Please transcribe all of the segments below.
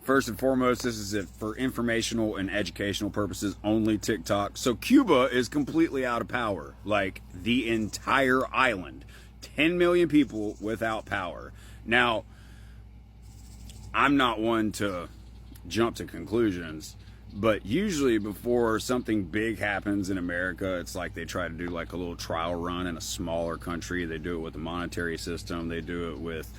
First and foremost, this is it for informational and educational purposes only, TikTok. So Cuba is completely out of power. Like, the entire island. 10 million people without power. Now, I'm not one to jump to conclusions, but usually before something big happens in America, it's like they try to do like a little trial run in a smaller country. They do it with a monetary system. They do it with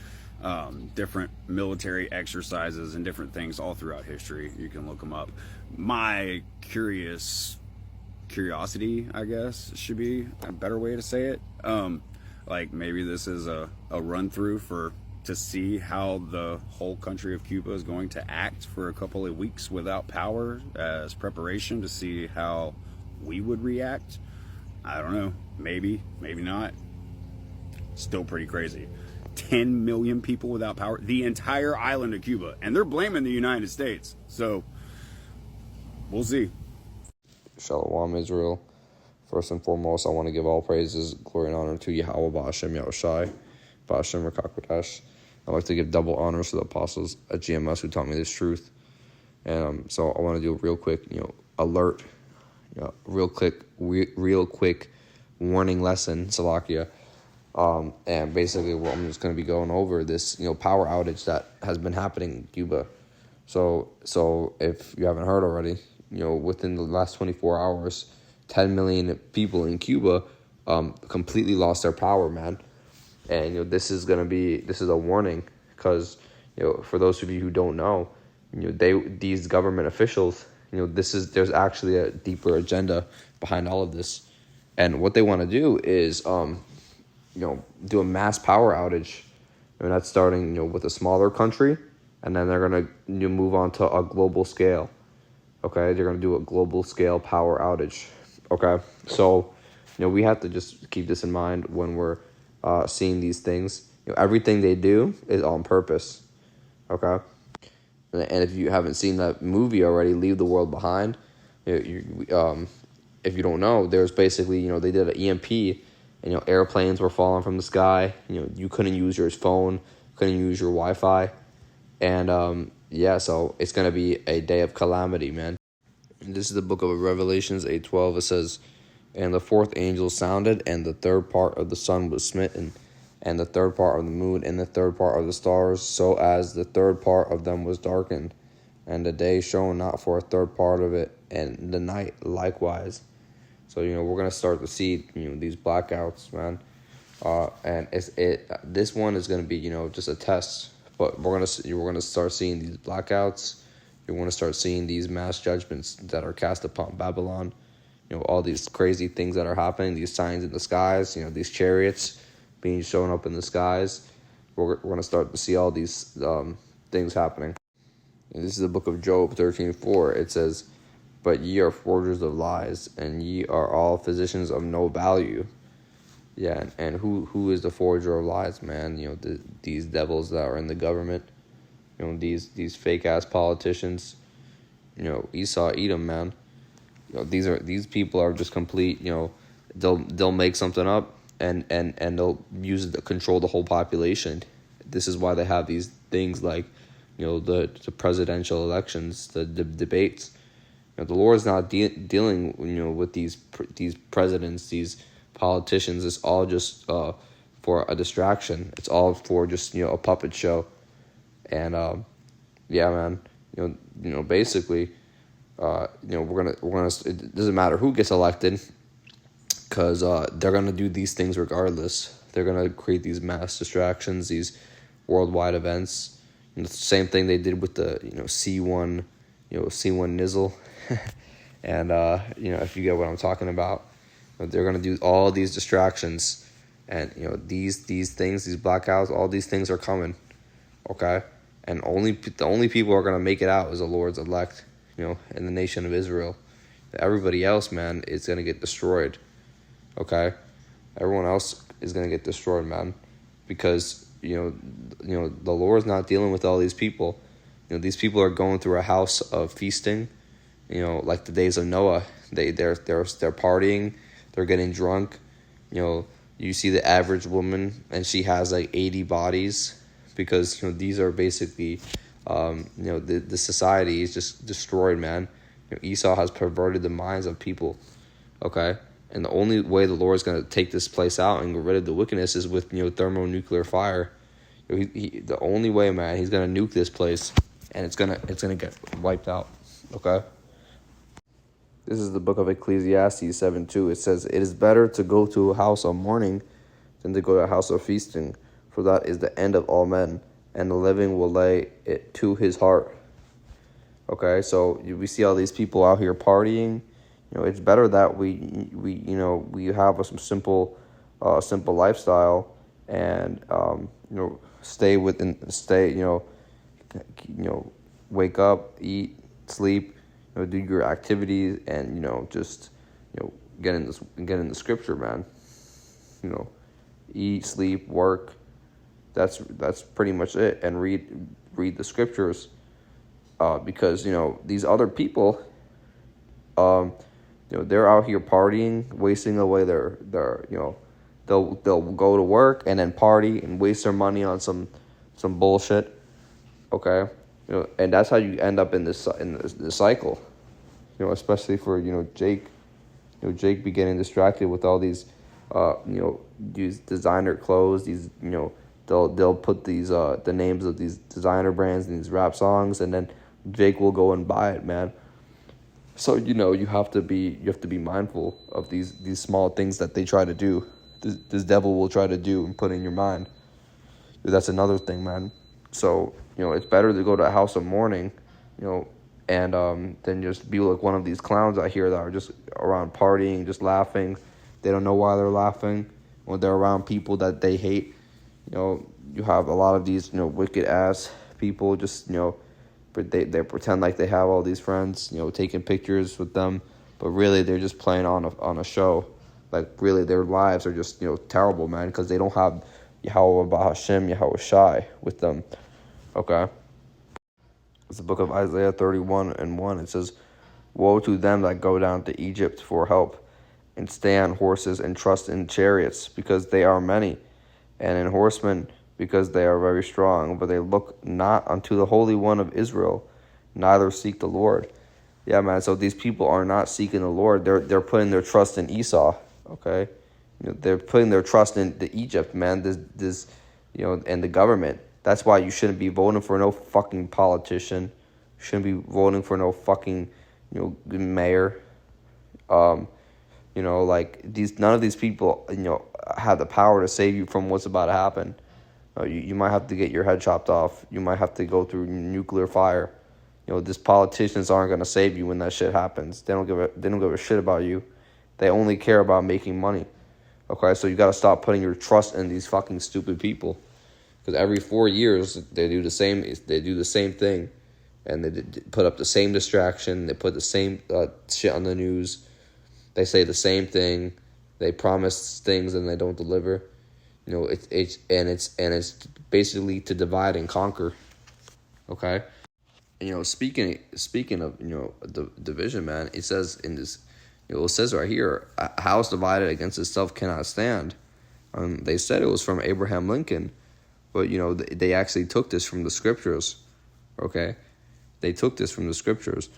different military exercises and different things all throughout history. You can look them up. My curiosity, I guess, should be a better way to say it. Like, maybe this is a run through to see how the whole country of Cuba is going to act for a couple of weeks without power, as preparation to see how we would react. I don't know. Maybe not. Still pretty crazy. 10 million people without power. The entire island of Cuba. And they're blaming the United States. So, we'll see. Shalom, Israel. First and foremost, I want to give all praises, glory, and honor to Yahweh Ba'ashem Yahushai, Ba'ashem Rakakwadash. I'd like to give double honors to the apostles at GMS who taught me this truth. And so I want to do a real quick, alert, real quick warning lesson, Salakia. And basically, I'm just going to be going over this, power outage that has been happening in Cuba. So if you haven't heard already, within the last 24 hours, 10 million people in Cuba completely lost their power, man. And this is a warning, because for those of you who don't know, these government officials, there's actually a deeper agenda behind all of this, and what they want to do is do a mass power outage. I mean, that's starting with a smaller country, and then they're gonna move on to a global scale. Okay, they're gonna do a global scale power outage. Okay, so we have to just keep this in mind when we're seeing these things. Everything they do is on purpose. Okay, and if you haven't seen that movie already, Leave the World Behind, if you don't know, there's basically they did an EMP, and airplanes were falling from the sky. You couldn't use your phone, couldn't use your Wi-Fi, and so it's gonna be a day of calamity, man. And this is the book of Revelations 8:12. It says, "And the fourth angel sounded, and the third part of the sun was smitten, and the third part of the moon, and the third part of the stars, so as the third part of them was darkened, and the day shone not for a third part of it, and the night likewise." So we're gonna start to see these blackouts, man, and this one is gonna be just a test, but we're gonna start seeing these blackouts. You're gonna start seeing these mass judgments that are cast upon Babylon. All these crazy things that are happening, these signs in the skies, these chariots being shown up in the skies. We're going to start to see all these things happening. And this is the book of Job 13:4. It says, "But ye are forgers of lies, and ye are all physicians of no value." Yeah, and who is the forger of lies, man? These devils that are in the government. These fake ass politicians. Esau, Edom, man. These people are just complete. They'll make something up and they'll use it to control the whole population. This is why they have these things like the presidential elections, the debates. The Lord is not dealing with these presidents, these politicians. It's all just for a distraction. It's all for just a puppet show. And man, basically. We're gonna. It doesn't matter who gets elected, because they're gonna do these things regardless. They're gonna create these mass distractions, these worldwide events. The same thing they did with the C1, C1 Nizzle, and if you get what I'm talking about, they're gonna do all these distractions, and these things, these blackouts, all these things are coming. Okay, and the only people who are gonna make it out is the Lord's elect. In the nation of Israel. Everybody else, man, is going to get destroyed. Okay? Everyone else is going to get destroyed, man. Because, the Lord's not dealing with all these people. These people are going through a house of feasting, like the days of Noah. They're partying, they're getting drunk. You see the average woman, and she has like 80 bodies, because, these are basically The society is just destroyed, man. Esau has perverted the minds of people, okay? And the only way the Lord is going to take this place out and get rid of the wickedness is with, thermonuclear fire. The only way, man, he's going to nuke this place, and it's gonna get wiped out, okay? This is the book of Ecclesiastes 7:2. It says, "It is better to go to a house of mourning than to go to a house of feasting, for that is the end of all men, and the living will lay it to his heart." Okay, so we see all these people out here partying. It's better that we have some simple lifestyle, and wake up, eat, sleep, do your activities, and just get in the scripture, man. Eat, sleep, work. That's pretty much it, and read the scriptures, because these other people, they're out here partying, wasting away their they'll go to work and then party and waste their money on some bullshit, okay, and that's how you end up in this cycle, especially for Jake. Jake be getting distracted with all these these designer clothes, these they'll put these the names of these designer brands in these rap songs, and then Jake will go and buy it, man. So you have to be mindful of these small things that they try to do. This devil will try to do and put in your mind. That's another thing, man. So it's better to go to a house of mourning, and then just be like one of these clowns out here that are just around partying, just laughing. They don't know why they're laughing when they're around people that they hate. You have a lot of these wicked ass people just but they pretend like they have all these friends, taking pictures with them, but really they're just playing on a show. Like, really, their lives are just terrible, man, because they don't have Yahweh Hashem, Yahweh Shai with them. Okay. It's the book of Isaiah 31:1. It says, "Woe to them that go down to Egypt for help, and stay on horses and trust in chariots, because they are many, and in horsemen, because they are very strong, but they look not unto the Holy One of Israel, neither seek the Lord." Yeah, man, so these people are not seeking the Lord. They're putting their trust in Esau, okay? They're putting their trust in the Egypt, man, this and the government. That's why you shouldn't be voting for no fucking politician. You shouldn't be voting for no fucking, mayor. None of these people, have the power to save you from what's about to happen. You might have to get your head chopped off. You might have to go through nuclear fire. These politicians aren't gonna save you when that shit happens. They don't give a shit about you. They only care about making money. Okay, so you gotta stop putting your trust in these fucking stupid people. Because every 4 years they do the same thing, and they put up the same distraction. They put the same shit on the news. They say the same thing. They promise things and they don't deliver. It's basically to divide and conquer. Okay, and, speaking of the division, man, it says in this, it says right here, "A house divided against itself cannot stand." They said it was from Abraham Lincoln, but they actually took this from the scriptures. Okay, they took this from the scriptures.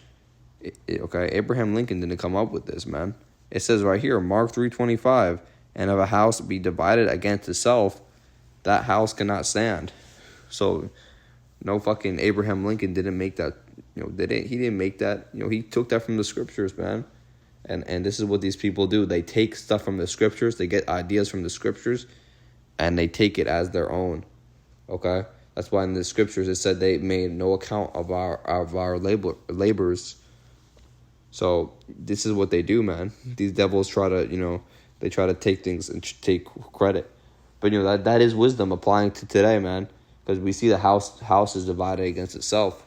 Okay, Abraham Lincoln didn't come up with this, man. It says right here, Mark 3:25, "And if a house be divided against itself, that house cannot stand." So, no fucking Abraham Lincoln didn't make that. He didn't make that. He took that from the scriptures, man. And this is what these people do. They take stuff from the scriptures. They get ideas from the scriptures, and they take it as their own. Okay, that's why in the scriptures it said they made no account of our labors. So this is what they do, man. These devils try to, they try to take things and take credit. But that is wisdom applying to today, man. Because we see the house is divided against itself,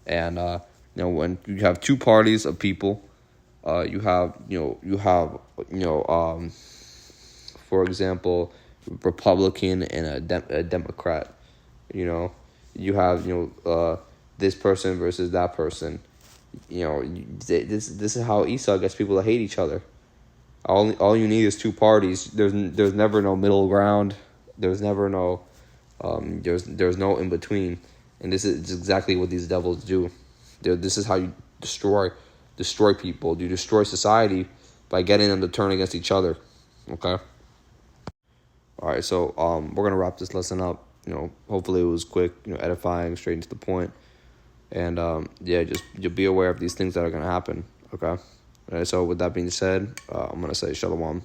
and when you have two parties of people, you have for example, Republican and a Democrat. You have this person versus that person. This is how Esau gets people to hate each other. All you need is two parties. There's never no middle ground. There's never no there's no in between. And this is exactly what these devils do. This is how you destroy people. You destroy society by getting them to turn against each other. Okay? All right, so we're going to wrap this lesson up. Hopefully it was quick, edifying, straight into the point. And, just you'll be aware of these things that are going to happen. Okay? All right, so with that being said, I'm going to say shalom.